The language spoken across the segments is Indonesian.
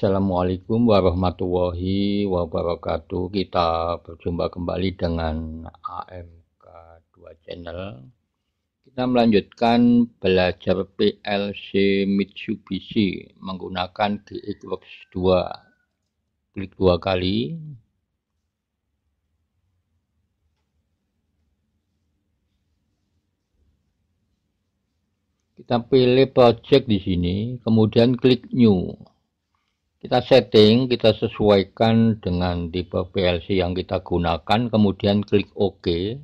Assalamualaikum warahmatullahi wabarakatuh. Kita berjumpa kembali dengan AMK2 Channel. Kita melanjutkan belajar PLC Mitsubishi menggunakan GXWorks 2. Klik 2 kali. Kita pilih project di sini, kemudian klik New. Kita setting, kita sesuaikan dengan tipe PLC yang kita gunakan, kemudian klik OK.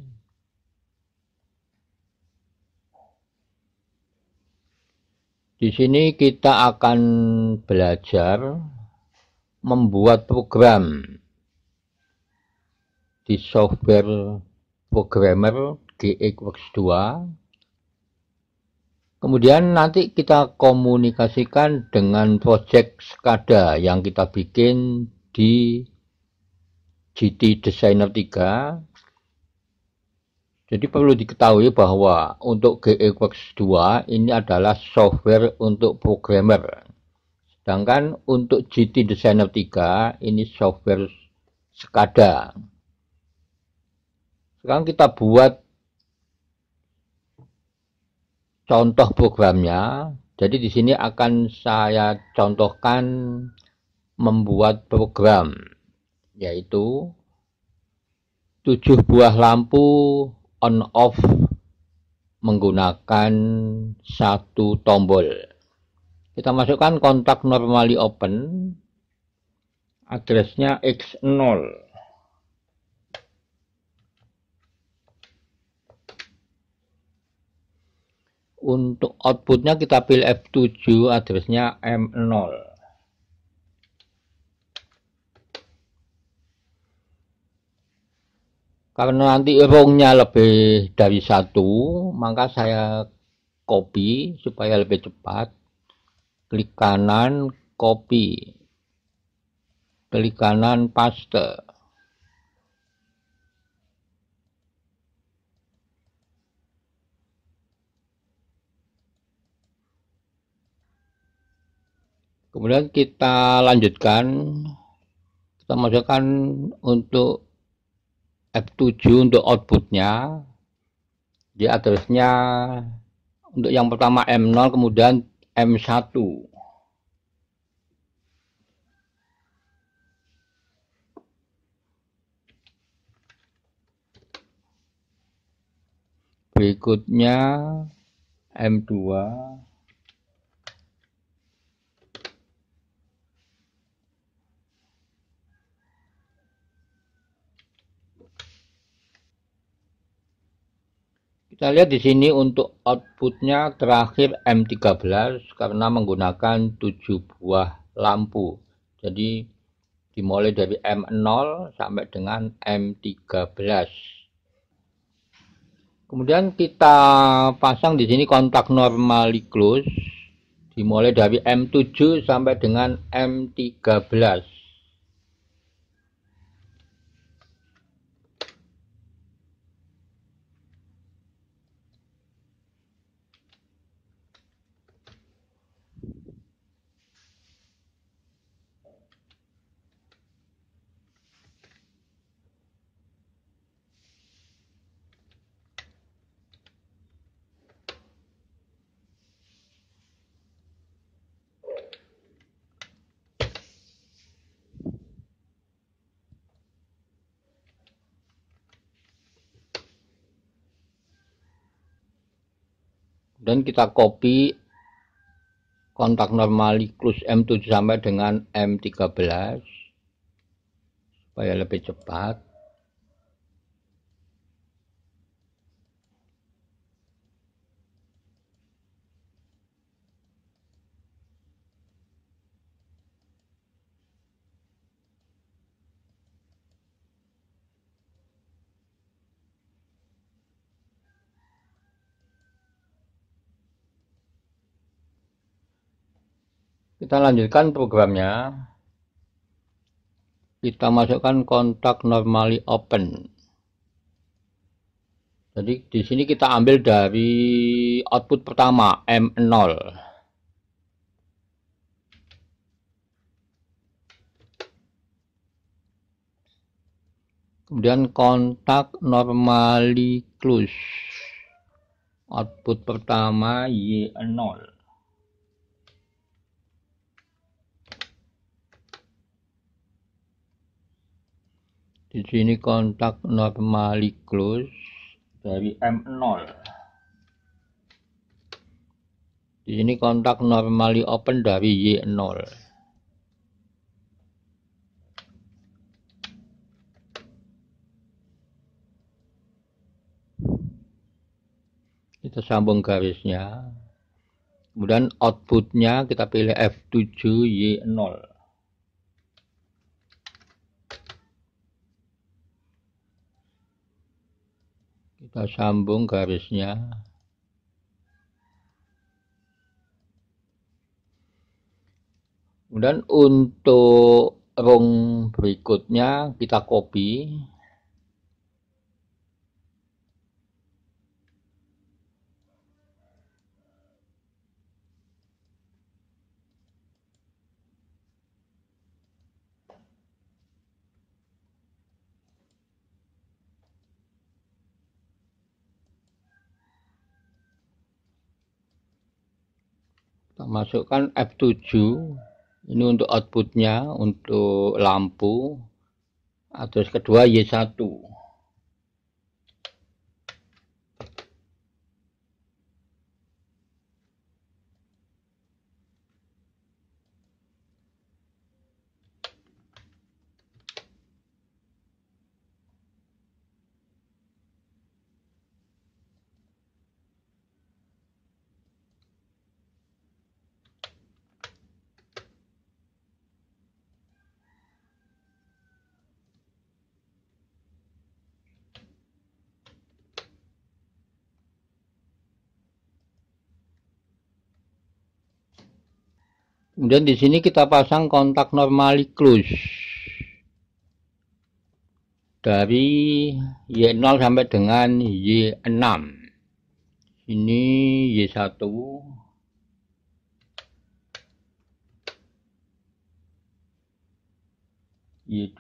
Di sini kita akan belajar membuat program di software programmer GXWorks 2. Kemudian nanti kita komunikasikan dengan project SCADA yang kita bikin di GT Designer 3. Jadi perlu diketahui bahwa untuk GXWorks 2 ini adalah software untuk programmer. Sedangkan untuk GT Designer 3 ini software SCADA. Sekarang kita buat contoh programnya. Jadi di sini akan saya contohkan membuat program, yaitu 7 buah lampu on off menggunakan satu tombol. Kita masukkan kontak normally open, addressnya X0. Untuk outputnya kita pilih F7, addressnya M0. Karena nanti rongnya lebih dari 1, maka saya copy supaya lebih cepat. Klik kanan, copy. Klik kanan, paste. Kemudian kita lanjutkan, kita masukkan untuk F7 untuk outputnya. Di addressnya untuk yang pertama M0, kemudian M1. Berikutnya M2. Kita lihat di sini untuk outputnya terakhir M13 karena menggunakan 7 buah lampu. Jadi dimulai dari M0 sampai dengan M13. Kemudian kita pasang di sini kontak normally close dimulai dari M7 sampai dengan M13. Dan kita copy kontak normally close M7 sampai dengan M13 supaya lebih cepat. Kita lanjutkan programnya. Kita masukkan kontak normally open. Jadi di sini kita ambil dari output pertama M0. Kemudian kontak normaliklus. Output pertama Y0. Di sini kontak normaliklus dari M0. Di sini kontak normally open dari Y0. Kita sambung garisnya. Kemudian outputnya kita pilih F7Y0. Kita sambung garisnya. Kemudian untuk rung berikutnya kita copy. Kita masukkan F7. Ini untuk outputnya, untuk lampu. Terus kedua Y1. Kemudian di sini kita pasang kontak normaliklus dari Y0 sampai dengan Y6. Ini Y1, Y2,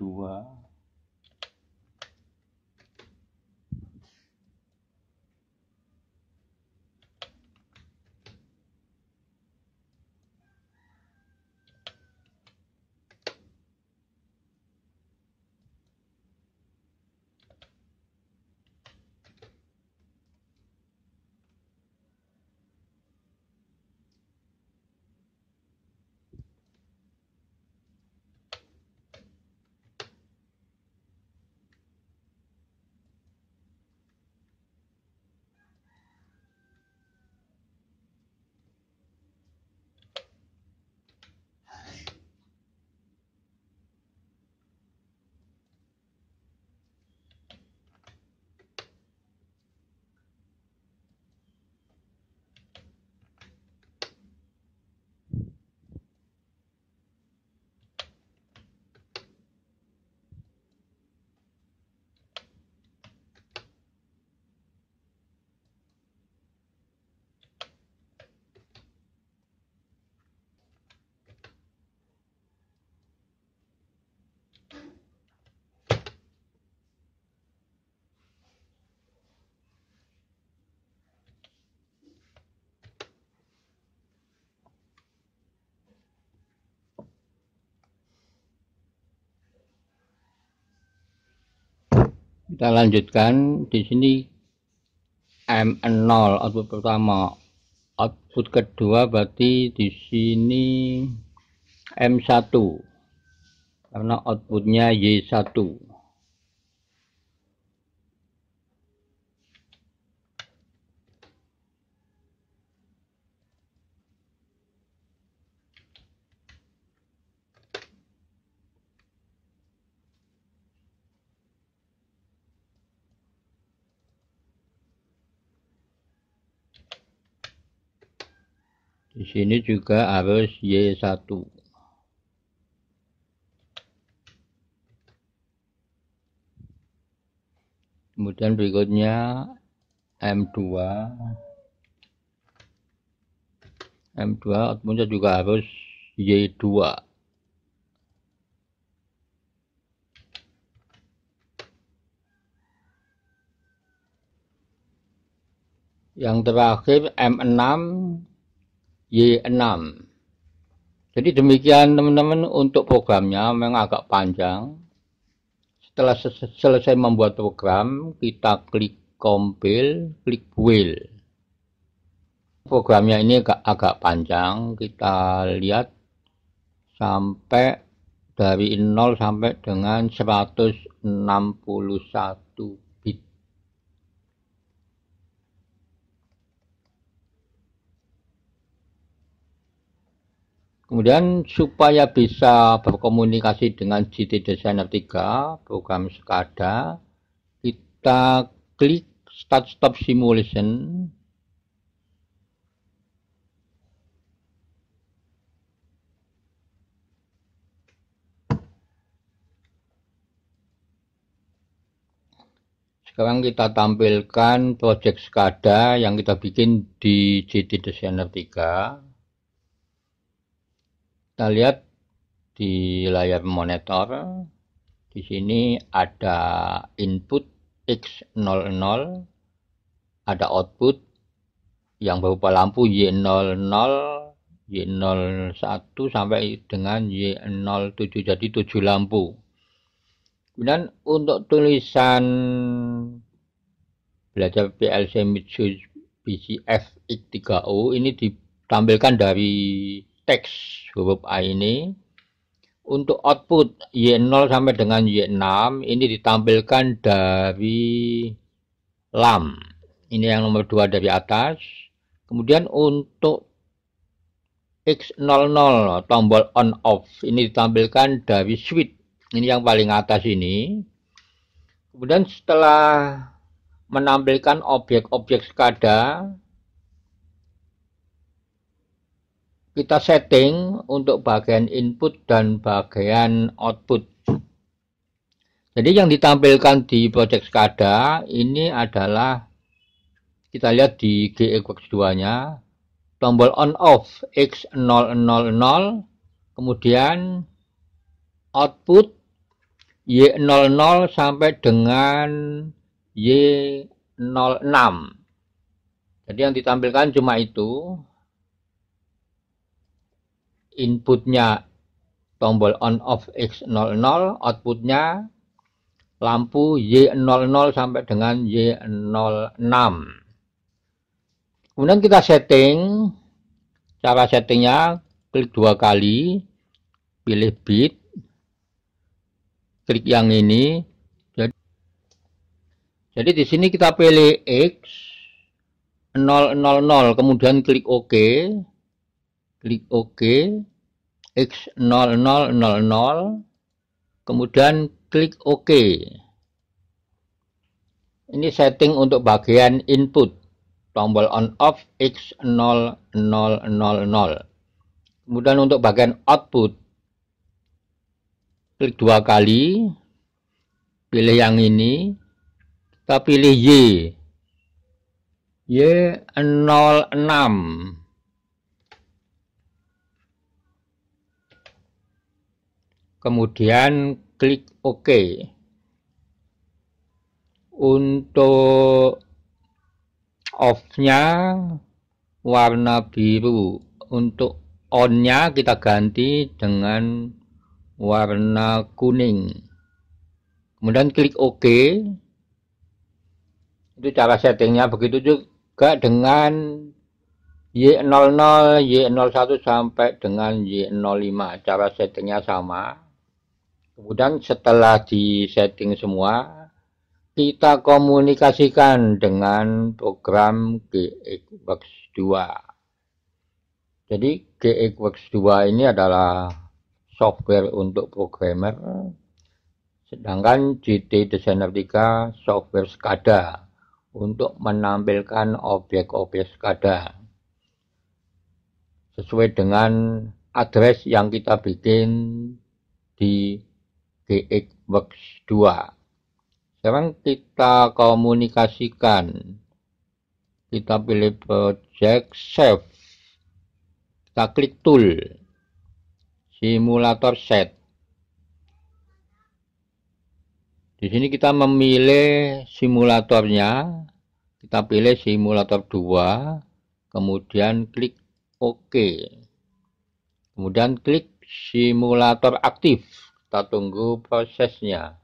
kita lanjutkan. Di sini M0 output pertama, output kedua berarti di sini M1 karena outputnya Y1. Di sini juga harus Y1. Kemudian berikutnya M2. M2 outputnya juga harus Y2. Yang terakhir M6 Y6. Jadi demikian teman-teman untuk programnya, memang agak panjang. Setelah selesai membuat program, kita klik compile, klik build. Programnya ini agak panjang, kita lihat sampai dari 0 sampai dengan 161 bit. Kemudian supaya bisa berkomunikasi dengan GT Designer 3, program SCADA, kita klik Start Stop Simulation. Sekarang kita tampilkan project SCADA yang kita bikin di GT Designer 3. Kita lihat di layar monitor. Di sini ada input X00, ada output yang berupa lampu Y00, Y01 sampai dengan Y07, jadi 7 lampu. Kemudian untuk tulisan belajar PLC Mitsubishi FX3O ini ditampilkan dari teks huruf A ini. Untuk output Y0 sampai dengan Y6 ini ditampilkan dari lam. Ini yang nomor 2 dari atas. Kemudian untuk X00 tombol on off ini ditampilkan dari switch. Ini yang paling atas ini. Kemudian setelah menampilkan objek-objek SCADA, kita setting untuk bagian input dan bagian output. Jadi yang ditampilkan di project SCADA ini adalah, kita lihat di GEworks 2-nya, tombol on off X000, kemudian output Y00 sampai dengan Y06. Jadi yang ditampilkan cuma itu. Inputnya tombol on off X00, outputnya lampu Y00 sampai dengan Y06. Kemudian kita setting. Cara settingnya, klik 2 kali, pilih bit, klik yang ini. Jadi di sini kita pilih X000, kemudian klik OK. Klik OK. X0000, kemudian klik OK. Ini setting untuk bagian input, tombol on off X0000. Kemudian untuk bagian output, klik 2 kali, pilih yang ini, kita pilih Y06. Kemudian klik OK. Untuk off-nya warna biru. Untuk on-nya kita ganti dengan warna kuning. Kemudian klik OK. Itu cara settingnya. Begitu juga dengan Y00, Y01 sampai dengan Y05. Cara settingnya sama. Kemudian setelah di setting semua, kita komunikasikan dengan program GEworks 2. Jadi GEworks 2 ini adalah software untuk programmer, sedangkan GT Designer 3 software SCADA untuk menampilkan objek-objek SCADA sesuai dengan address yang kita bikin di GEworks 2. Sekarang kita komunikasikan. Kita pilih project save. Kita klik tool. Simulator set. Di sini kita memilih simulatornya. Kita pilih simulator 2, kemudian klik OK. Kemudian klik simulator aktif. Kita tunggu prosesnya.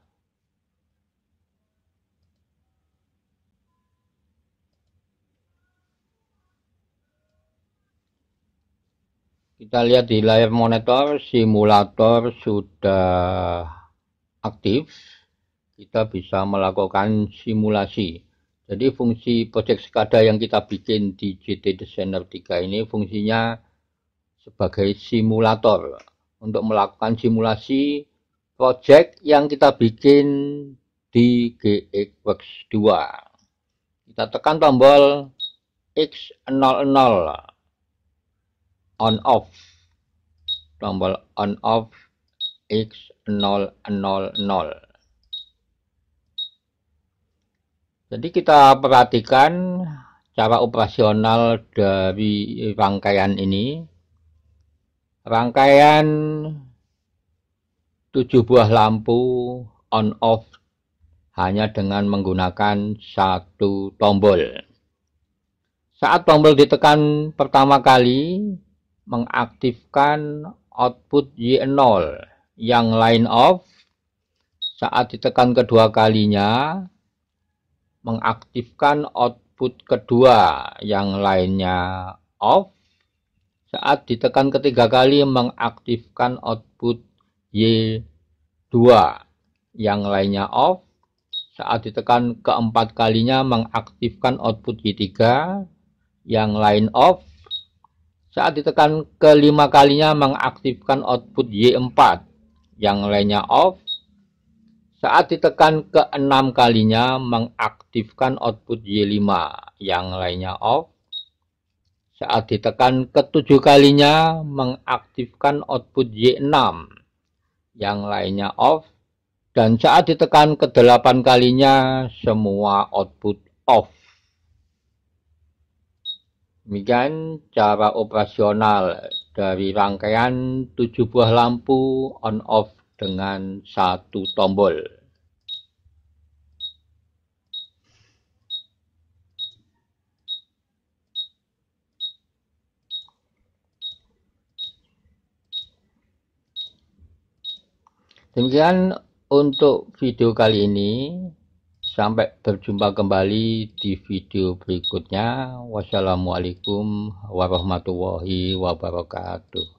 Kita lihat di layar monitor, simulator sudah aktif. Kita bisa melakukan simulasi. Jadi fungsi project SCADA yang kita bikin di JT Designer 3 ini fungsinya sebagai simulator untuk melakukan simulasi project yang kita bikin di GXWorks 2. Kita tekan tombol X00 on off, tombol on off X000. Jadi kita perhatikan cara operasional dari rangkaian ini. Rangkaian 7 buah lampu on off hanya dengan menggunakan satu tombol. Saat tombol ditekan pertama kali, mengaktifkan output Y0 yang line off. Saat ditekan kedua kalinya, mengaktifkan output kedua yang lainnya off. Saat ditekan ketiga kali, mengaktifkan output Y2 yang lainnya off. Saat ditekan keempat kalinya, mengaktifkan output Y3 yang lain off. Saat ditekan kelima kalinya, mengaktifkan output Y4 yang lainnya off. Saat ditekan keenam kalinya, mengaktifkan output Y5 yang lainnya off. Saat ditekan ketujuh kalinya, mengaktifkan output Y6 yang lainnya off. Dan saat ditekan ke-8 kalinya, semua output off. Demikian cara operasional dari rangkaian 7 buah lampu on off dengan satu tombol. Demikian untuk video kali ini. Sampai berjumpa kembali di video berikutnya. Wassalamualaikum warahmatullahi wabarakatuh.